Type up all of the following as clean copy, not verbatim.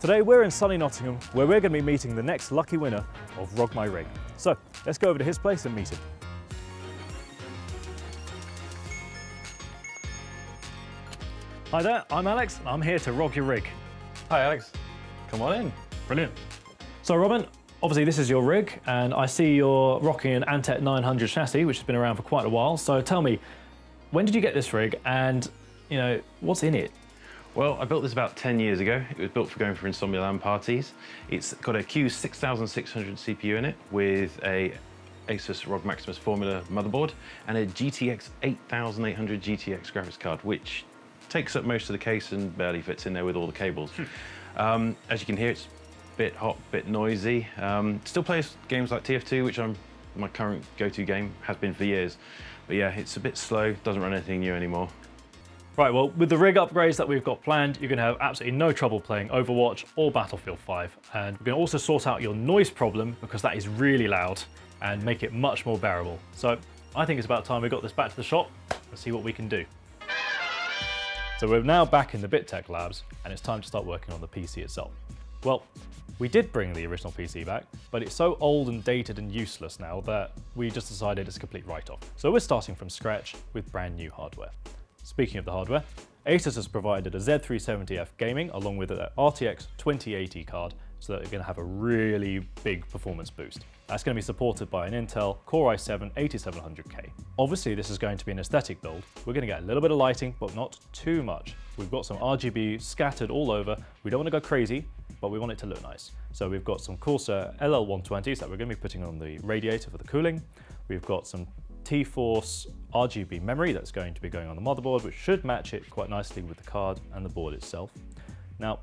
Today we're in sunny Nottingham, where we're going to be meeting the next lucky winner of ROG My Rig. So let's go over to his place and meet him. Hi there, I'm Alex and I'm here to ROG your rig. Hi Alex, come on in. Brilliant. So Robin, obviously this is your rig and I see you're rocking an Antec 900 chassis, which has been around for quite a while. So tell me, when did you get this rig and what's in it? Well, I built this about 10 years ago. It was built for going for Insomnia LAN parties. It's got a Q6600 CPU in it with a ASUS ROG Maximus Formula motherboard and a GTX 8800 GTX graphics card, which takes up most of the case and barely fits in there with all the cables. As you can hear, it's a bit hot, a bit noisy. Still plays games like TF2, which my current go-to game, has been for years. But yeah, it's a bit slow, doesn't run anything new anymore. Right, well, with the rig upgrades that we've got planned, you're going to have absolutely no trouble playing Overwatch or Battlefield 5. And we're going to also sort out your noise problem, because that is really loud, and make it much more bearable. So I think it's about time we got this back to the shop and see what we can do. So we're now back in the BitTech labs, and it's time to start working on the PC itself. Well, we did bring the original PC back, but it's so old and dated and useless now that we just decided it's a complete write-off. So we're starting from scratch with brand new hardware. Speaking of the hardware, ASUS has provided a Z370F gaming along with an RTX 2080 card, so that you're going to have a really big performance boost. That's going to be supported by an Intel Core i7-8700K. Obviously this is going to be an aesthetic build. We're going to get a little bit of lighting, but not too much. We've got some RGB scattered all over. We don't want to go crazy, but we want it to look nice. So we've got some Corsair LL120s that we're going to be putting on the radiator for the cooling. We've got some T-Force RGB memory that's going to be going on the motherboard, which should match it quite nicely with the card and the board itself. Now,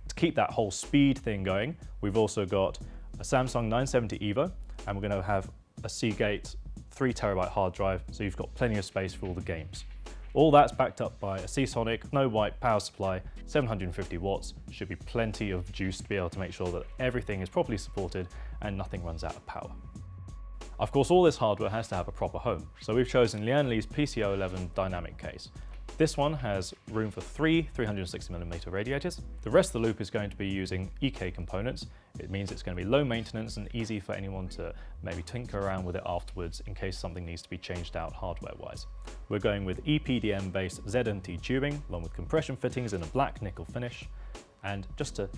to keep that whole speed thing going, we've also got a Samsung 970 EVO, and we're going to have a Seagate 3TB hard drive, so you've got plenty of space for all the games. All that's backed up by a Seasonic no wipe power supply, 750 watts. Should be plenty of juice to be able to make sure that everything is properly supported and nothing runs out of power. Of course, all this hardware has to have a proper home, so we've chosen Lian Li's PCO11 dynamic case. This one has room for 3 360mm radiators. The rest of the loop is going to be using EK components. It means it's going to be low maintenance and easy for anyone to maybe tinker around with it afterwards in case something needs to be changed out hardware-wise. We're going with EPDM-based ZNT tubing, along with compression fittings in a black nickel finish. And just to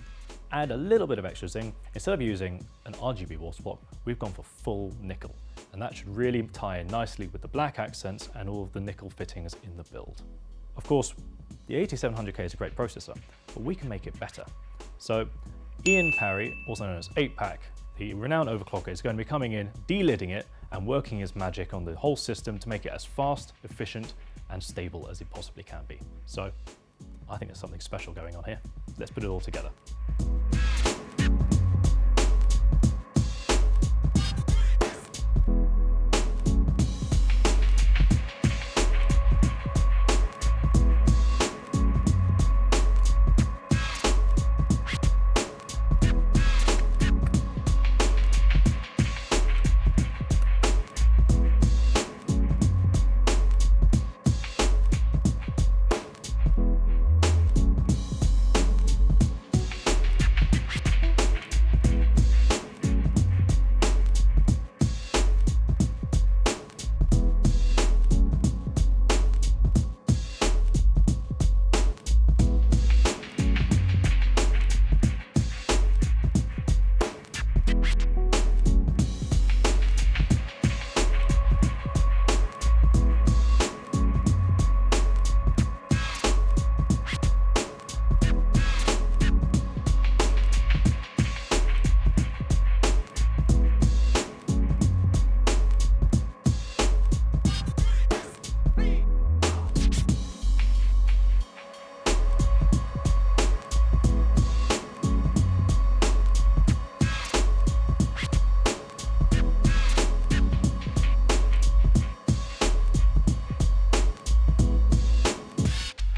add a little bit of extra zing, instead of using an RGB water block, we've gone for full nickel. And that should really tie in nicely with the black accents and all of the nickel fittings in the build. Of course, the 8700K is a great processor, but we can make it better. So Ian Parry, also known as 8-Pack, the renowned overclocker, is going to be coming in, de-lidding it, and working his magic on the whole system to make it as fast, efficient, and stable as it possibly can be. So I think there's something special going on here. Let's put it all together.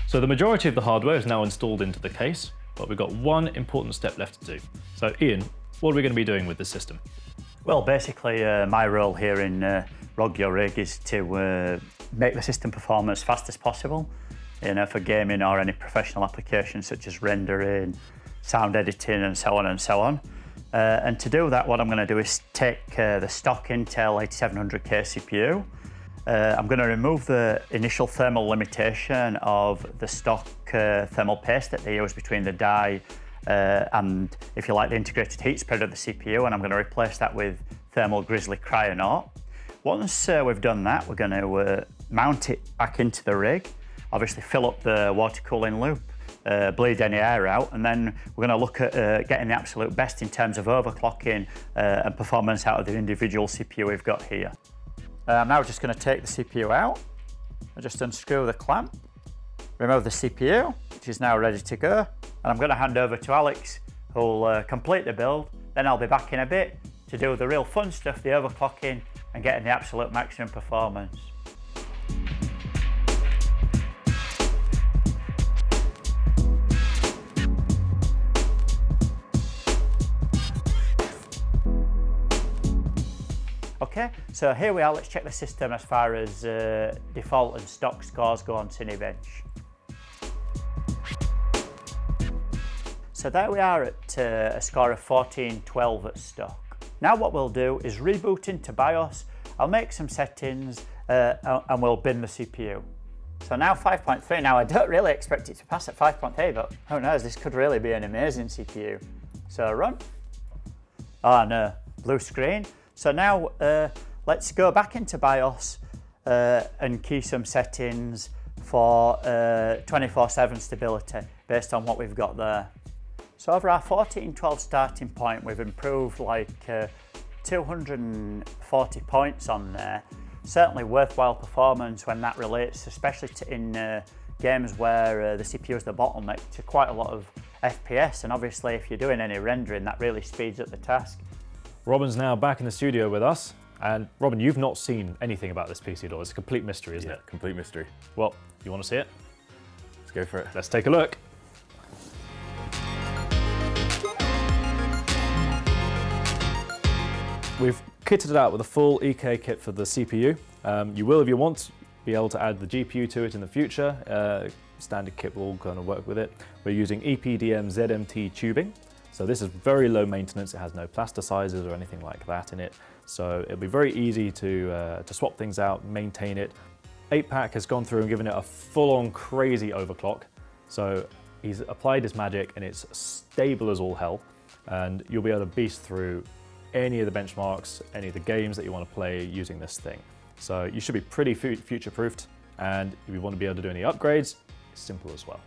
So the majority of the hardware is now installed into the case, but we've got one important step left to do. So Ian, what are we going to be doing with this system? Well, basically my role here in ROG Your Rig is to make the system perform as fast as possible, for gaming or any professional applications such as rendering, sound editing and so on and so on. And to do that, what I'm going to do is take the stock Intel 8700K CPU. I'm going to remove the initial thermal limitation of the stock thermal paste that they use between the die and, if you like, the integrated heat spread of the CPU, and I'm going to replace that with thermal grizzly cryonaut. Once we've done that, we're going to mount it back into the rig, obviously fill up the water cooling loop, bleed any air out, and then we're going to look at getting the absolute best in terms of overclocking and performance out of the individual CPU we've got here. I'm now just going to take the CPU out. I'll just unscrew the clamp, remove the CPU, which is now ready to go, and I'm going to hand over to Alex, who'll complete the build. Then I'll be back in a bit to do the real fun stuff, the overclocking and getting the absolute maximum performance. Okay, so here we are. Let's check the system as far as default and stock scores go on Cinebench. So there we are at a score of 1412 at stock. Now what we'll do is reboot into BIOS. I'll make some settings and we'll bin the CPU. So now 5.3. Now I don't really expect it to pass at 5.3, but who knows, this could really be an amazing CPU. So run. Oh no, blue screen. So now let's go back into BIOS and key some settings for 24/7 stability based on what we've got there. So over our 1412 starting point, we've improved like 240 points on there. Certainly worthwhile performance when that relates, especially in games where the CPU is the bottleneck, to quite a lot of FPS. And obviously if you're doing any rendering, that really speeds up the task. Robin's now back in the studio with us. And Robin, you've not seen anything about this PC at all. It's a complete mystery, isn't it? Complete mystery. Well, you want to see it? Let's go for it. Let's take a look. We've kitted it out with a full EK kit for the CPU. You will, if you want, be able to add the GPU to it in the future. Standard kit will kind of work with it. We're using EPDM ZMT tubing. So this is very low maintenance. It has no plasticizers or anything like that in it. So it'll be very easy to swap things out, maintain it. 8-Pack has gone through and given it a full-on crazy overclock. So he's applied his magic and it's stable as all hell. And you'll be able to beast through any of the benchmarks, any of the games that you want to play using this thing. So you should be pretty future-proofed, and if you want to be able to do any upgrades, it's simple as well.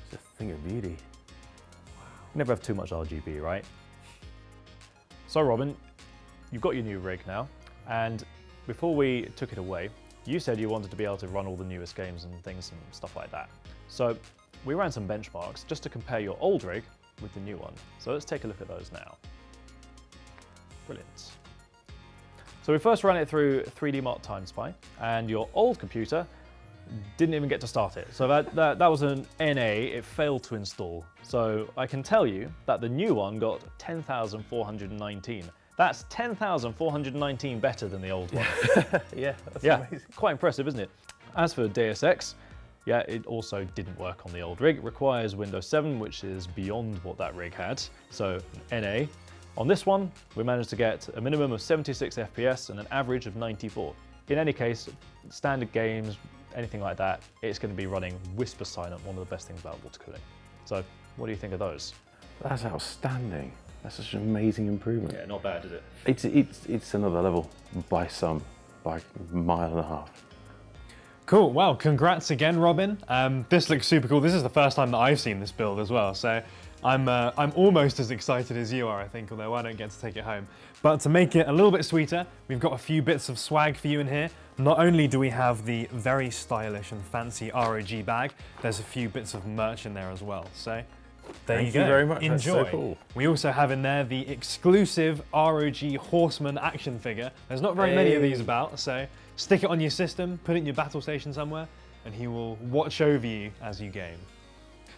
It's a thing of beauty. You never have too much RGB, right? So Robin, you've got your new rig now, and before we took it away, you said you wanted to be able to run all the newest games and things and stuff like that. So we ran some benchmarks just to compare your old rig with the new one. So let's take a look at those now. Brilliant. So we first ran it through 3D Mark TimeSpy, and your old computer didn't even get to start it. So that was an NA, it failed to install. So I can tell you that the new one got 10,419. That's 10,419 better than the old one. Yeah, that's amazing. Quite impressive, isn't it? As for Deus Ex, yeah, it also didn't work on the old rig. It requires Windows 7, which is beyond what that rig had. So NA. On this one, we managed to get a minimum of 76 FPS and an average of 94. In any case, standard games, anything like that, it's going to be running whisper silent, one of the best things about water cooling. So what do you think of those? That's outstanding. That's such an amazing improvement. Yeah, not bad, is it? It's another level by a mile and a half. Cool, well, congrats again, Robin. This looks super cool. This is the first time that I've seen this build as well, so I'm almost as excited as you are, I think, although I don't get to take it home. But to make it a little bit sweeter, we've got a few bits of swag for you in here. Not only do we have the very stylish and fancy ROG bag, there's a few bits of merch in there as well. So there you go. Thank you very much. Enjoy. That's so cool. We also have in there the exclusive ROG Horseman action figure. There's not very many of these about, so stick it on your system, put it in your battle station somewhere, and he will watch over you as you game.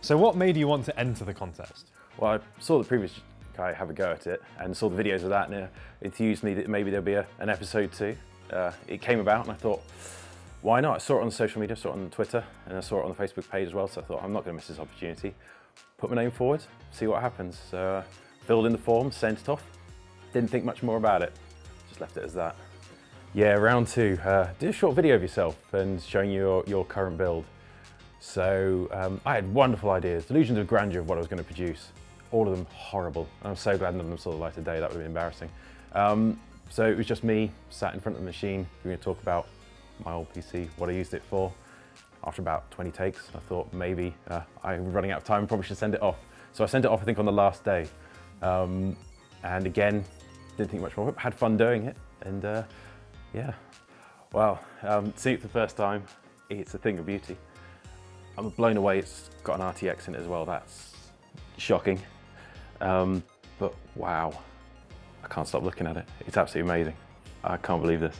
So what made you want to enter the contest? Well, I saw the previous guy have a go at it and saw the videos of that, and it enthused me that maybe there'll be an episode 2. It came about and I thought, why not? I saw it on social media, saw it on Twitter, and I saw it on the Facebook page as well, so I thought, I'm not going to miss this opportunity. Put my name forward, see what happens. So, filled in the form, sent it off. Didn't think much more about it, just left it as that. Yeah, round 2, do a short video of yourself and showing your current build. So I had wonderful ideas, delusions of grandeur of what I was going to produce. All of them horrible. I'm so glad none of them saw the light of day, that would have been embarrassing. So it was just me sat in front of the machine, going to talk about my old PC, what I used it for. After about 20 takes, I thought maybe I'm running out of time, probably should send it off. So I sent it off, I think, on the last day. And again, didn't think much more of it, had fun doing it. And yeah, well, seeing it for the first time, it's a thing of beauty. I'm blown away it's got an RTX in it as well, that's shocking. But wow, I can't stop looking at it. It's absolutely amazing. I can't believe this.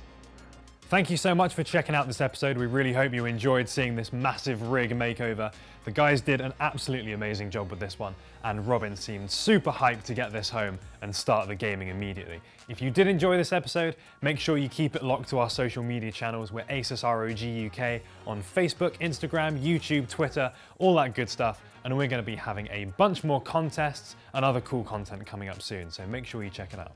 Thank you so much for checking out this episode. We really hope you enjoyed seeing this massive rig makeover. The guys did an absolutely amazing job with this one, and Robin seemed super hyped to get this home and start the gaming immediately. If you did enjoy this episode, make sure you keep it locked to our social media channels. We're ASUS ROG UK on Facebook, Instagram, YouTube, Twitter, all that good stuff. And we're going to be having a bunch more contests and other cool content coming up soon, so make sure you check it out.